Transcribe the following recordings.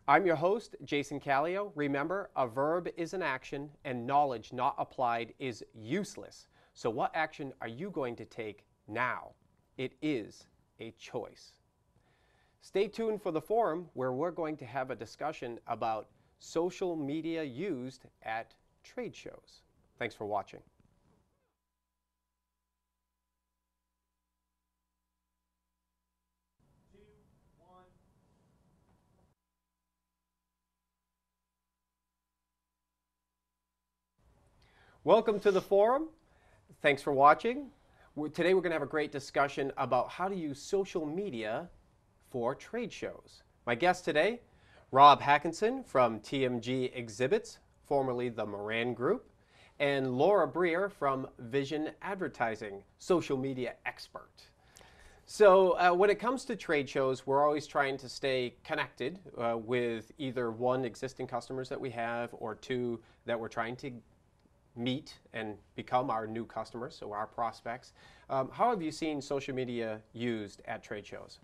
I'm your host, Jason Callio. Remember, a verb is an action, and knowledge not applied is useless. So what action are you going to take now? It is a choice. Stay tuned for the forum where we're going to have a discussion about social media used at trade shows. Thanks for watching. Welcome to the forum. Thanks for watching. Today we're going to have a great discussion about how to use social media for trade shows. My guest today, Rob Hackinson from TMG Exhibits, formerly the Moran Group, and Laura Breer from Vision Advertising, social media expert. So when it comes to trade shows, we're always trying to stay connected with either one, existing customers that we have, or two, that we're trying to meet and become our new customers, so our prospects. How have you seen social media used at trade shows?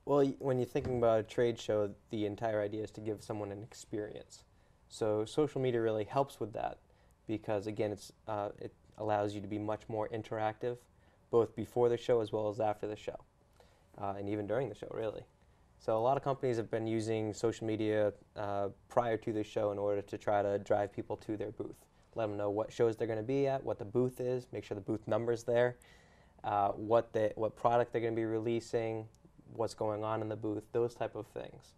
Well, when you're thinking about a trade show, the entire idea is to give someone an experience. So social media really helps with that because, again, it allows you to be much more interactive, both before the show as well as after the show, and even during the show, really. So a lot of companies have been using social media prior to the show in order to try to drive people to their booth. Let them know what shows they're going to be at, what the booth is, make sure the booth number's there, what product they're going to be releasing, what's going on in the booth, those type of things.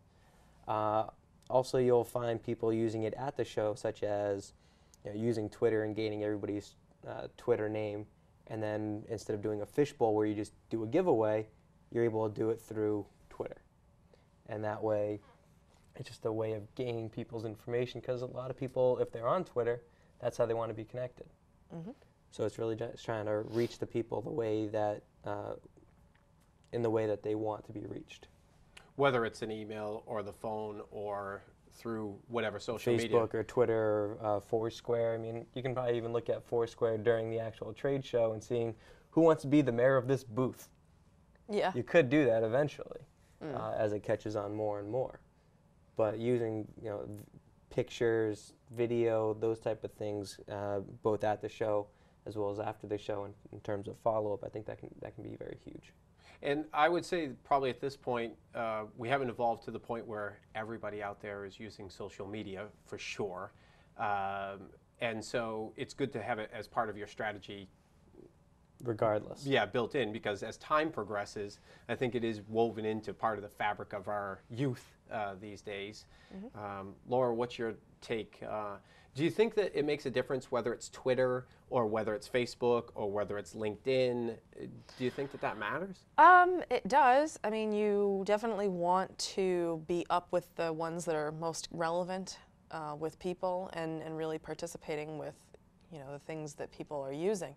Also, you'll find people using it at the show, such as using Twitter and gaining everybody's Twitter name, and then instead of doing a fishbowl where you just do a giveaway, you're able to do it through Twitter. And that way, it's just a way of gaining people's information, because a lot of people, if they're on Twitter, that's how they want to be connected. Mm-hmm. So it's really just trying to reach the people the way that, in the way that they want to be reached. Whether it's an email or the phone or through whatever social media. Facebook or Twitter, Foursquare. I mean, you can probably even look at Foursquare during the actual trade show and seeing who wants to be the mayor of this booth. Yeah. You could do that eventually as it catches on more and more. But using, pictures, video, those type of things, both at the show as well as after the show, in terms of follow-up, I think that can be very huge. And I would say probably at this point, we haven't evolved to the point where everybody out there is using social media for sure. And so it's good to have it as part of your strategy. Regardless. Yeah, built in, because as time progresses, I think it is woven into part of the fabric of our youth these days. Mm-hmm. Laura, what's your take? Do you think that it makes a difference whether it's Twitter or whether it's Facebook or whether it's LinkedIn? Do you think that matters? It does. I mean, you definitely want to be up with the ones that are most relevant with people and really participating with the things that people are using.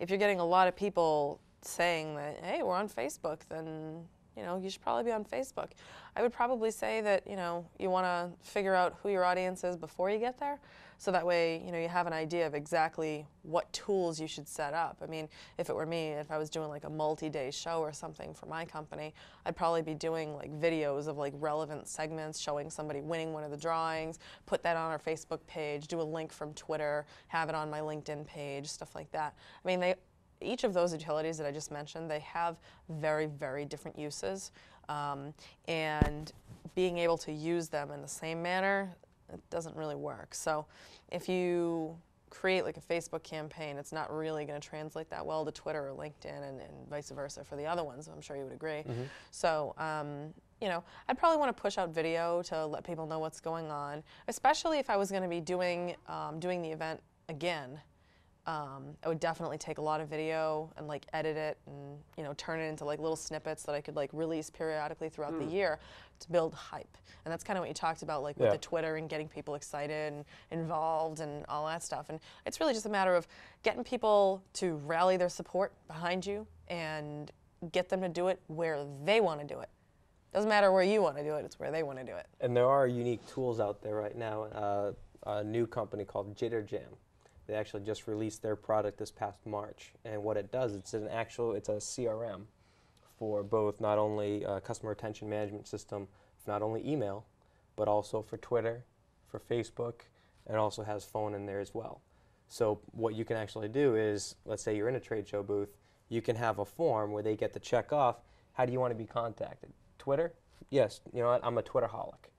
If you're getting a lot of people saying that, hey, we're on Facebook, then you should probably be on Facebook. I would probably say that you want to figure out who your audience is before you get there, so that way you have an idea of exactly what tools you should set up. I mean, if it were me, if I was doing like a multi-day show or something for my company, I'd probably be doing like videos of like relevant segments, showing somebody winning one of the drawings, put that on our Facebook page, do a link from Twitter, have it on my LinkedIn page, stuff like that. I mean, each of those utilities that I just mentioned, they have very, very different uses, and being able to use them in the same manner, it doesn't really work. So if you create like a Facebook campaign, it's not really going to translate that well to Twitter or LinkedIn, and vice versa for the other ones. I'm sure you would agree. Mm-hmm. So I'd probably want to push out video to let people know what's going on, especially if I was going to be doing the event again. I would definitely take a lot of video and like edit it and turn it into like little snippets that I could like release periodically throughout the year to build hype. And that's kind of what you talked about, like with the Twitter and getting people excited and involved and all that stuff. And it's really just a matter of getting people to rally their support behind you and get them to do it where they want to do it. Doesn't matter where you want to do it, it's where they want to do it. And there are unique tools out there right now. A new company called JitterJam. They actually just released their product this past March, and what it does, it's a CRM for both not only customer retention management system, not only email, but also for Twitter, for Facebook, and it also has phone in there as well. So what you can actually do is, let's say you're in a trade show booth, you can have a form where they get to check off, how do you want to be contacted? Twitter? Yes, you know what, I'm a Twitterholic.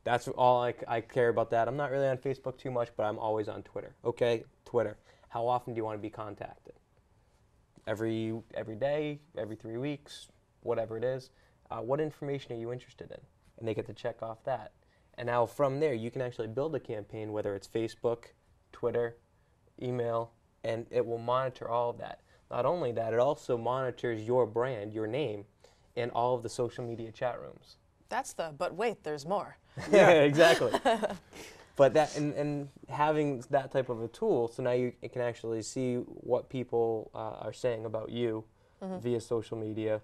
That's all I care about that. I'm not really on Facebook too much, but I'm always on Twitter. Okay, Twitter. How often do you want to be contacted? Every day, every 3 weeks, whatever it is. What information are you interested in? And they get to check off that. And now from there, you can actually build a campaign, whether it's Facebook, Twitter, email, and it will monitor all of that. Not only that, it also monitors your brand, your name, in all of the social media chat rooms. That's but wait, there's more. Yeah, exactly. But that, and having that type of a tool, so now you can actually see what people are saying about you via social media.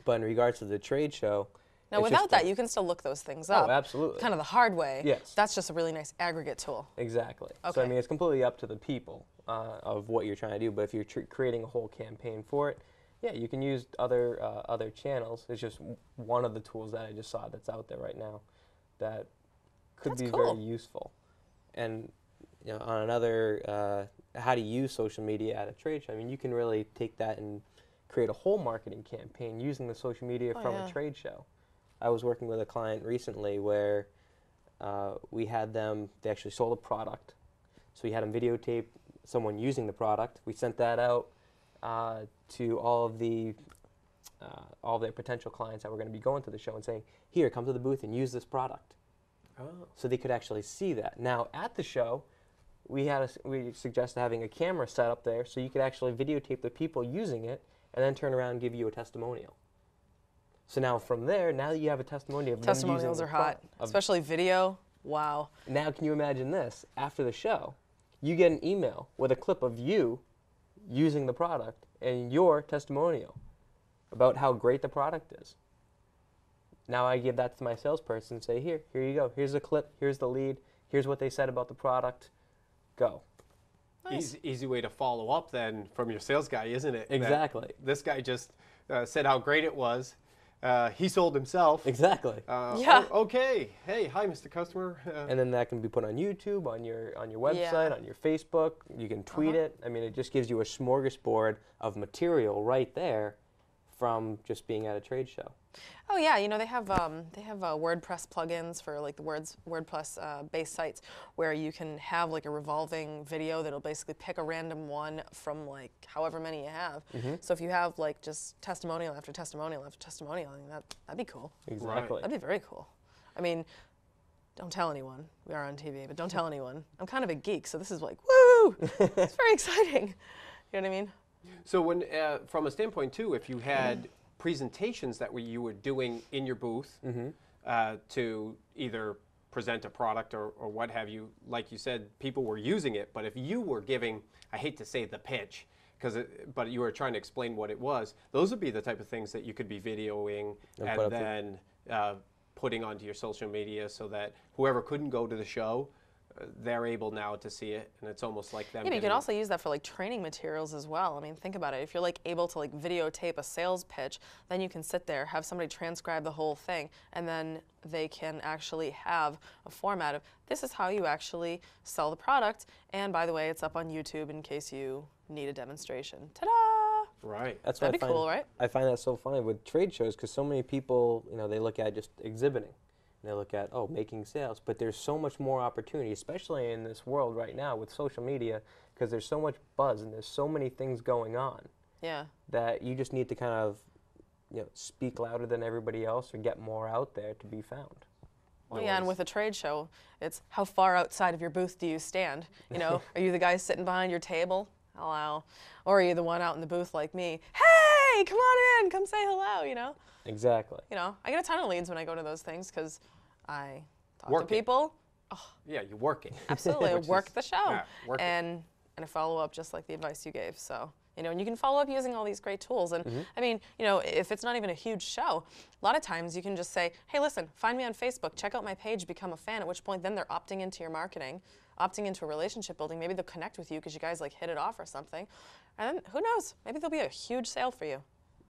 But in regards to the trade show, now without that, you can still look those things up. Oh, absolutely. Kind of the hard way. Yes. That's just a really nice aggregate tool. Exactly. Okay. So I mean, it's completely up to the people of what you're trying to do. But if you're creating a whole campaign for it, yeah, you can use other channels. It's just one of the tools that I just saw that's out there right now that could be very useful. And you know, on another, how to use social media at a trade show. I mean, you can really take that and create a whole marketing campaign using the social media from a trade show. I was working with a client recently where we had them, they actually sold a product. So we had them videotape someone using the product. We sent that out to all their potential clients that were going to be going to the show and saying, here, come to the booth and use this product. Oh. So they could actually see that. Now at the show, we suggested having a camera set up there so you could actually videotape the people using it and then turn around and give you a testimonial. So now from there, now you have a testimonial of them using the Testimonials are hot, especially video. Wow. Now can you imagine this? After the show, you get an email with a clip of you using the product and your testimonial about how great the product is. Now I give that to my salesperson and say, here you go. Here's a clip, here's the lead, here's what they said about the product. Go. Nice. Easy way to follow up then from your sales guy, isn't it? Exactly. That this guy just said how great it was. He sold himself. Exactly. Yeah. Oh, okay. Hey, hi, Mr. Customer. And then that can be put on YouTube, on your website, on your Facebook. You can tweet it. I mean, it just gives you a smorgasbord of material right there from just being at a trade show. Oh yeah, you know they have WordPress plugins for like the WordPress based sites where you can have like a revolving video that'll basically pick a random one from like however many you have. So if you have like just testimonial after testimonial after testimonial, I mean, that'd be cool. Exactly. That'd be very cool. I mean, don't tell anyone. We are on TV, but don't tell anyone. I'm kind of a geek, so this is like woo! It's very exciting. You know what I mean? So when, from a standpoint too, if you had presentations that you were doing in your booth to either present a product or what have you, like you said, people were using it, but if you were giving, I hate to say the pitch, but you were trying to explain what it was, those would be the type of things that you could be videoing and then putting onto your social media so that whoever couldn't go to the show, they're able now to see it, and it's almost like them. Yeah, but you can also use that for like training materials as well. I mean, think about it. If you're like able to like videotape a sales pitch, then you can sit there, have somebody transcribe the whole thing, and then they can actually have a format of this is how you actually sell the product. And by the way, it's up on YouTube in case you need a demonstration. Ta-da! Right. That's That'd be cool, right? I find that so funny with trade shows because so many people, you know, they look at just exhibiting. They look at, oh, making sales, but there's so much more opportunity, especially in this world right now with social media, because there's so much buzz and there's so many things going on. Yeah. That you just need to kind of, you know, speak louder than everybody else or get more out there to be found. Well, yeah, and with a trade show, it's how far outside of your booth do you stand? You know, are you the guy sitting behind your table? Hello. Or are you the one out in the booth like me? Hey, come on in, come say hello, you know? Exactly. You know, I get a ton of leads when I go to those things because I talk to people. Oh, yeah, you work it. absolutely, I work the show. Yeah, and I follow up just like the advice you gave. So, you know, and you can follow up using all these great tools. And I mean, you know, if it's not even a huge show, a lot of times you can just say, hey, listen, find me on Facebook, check out my page, become a fan, at which point then they're opting into your marketing, opting into a relationship building. Maybe they'll connect with you because you guys like hit it off or something. And then who knows, maybe there'll be a huge sale for you.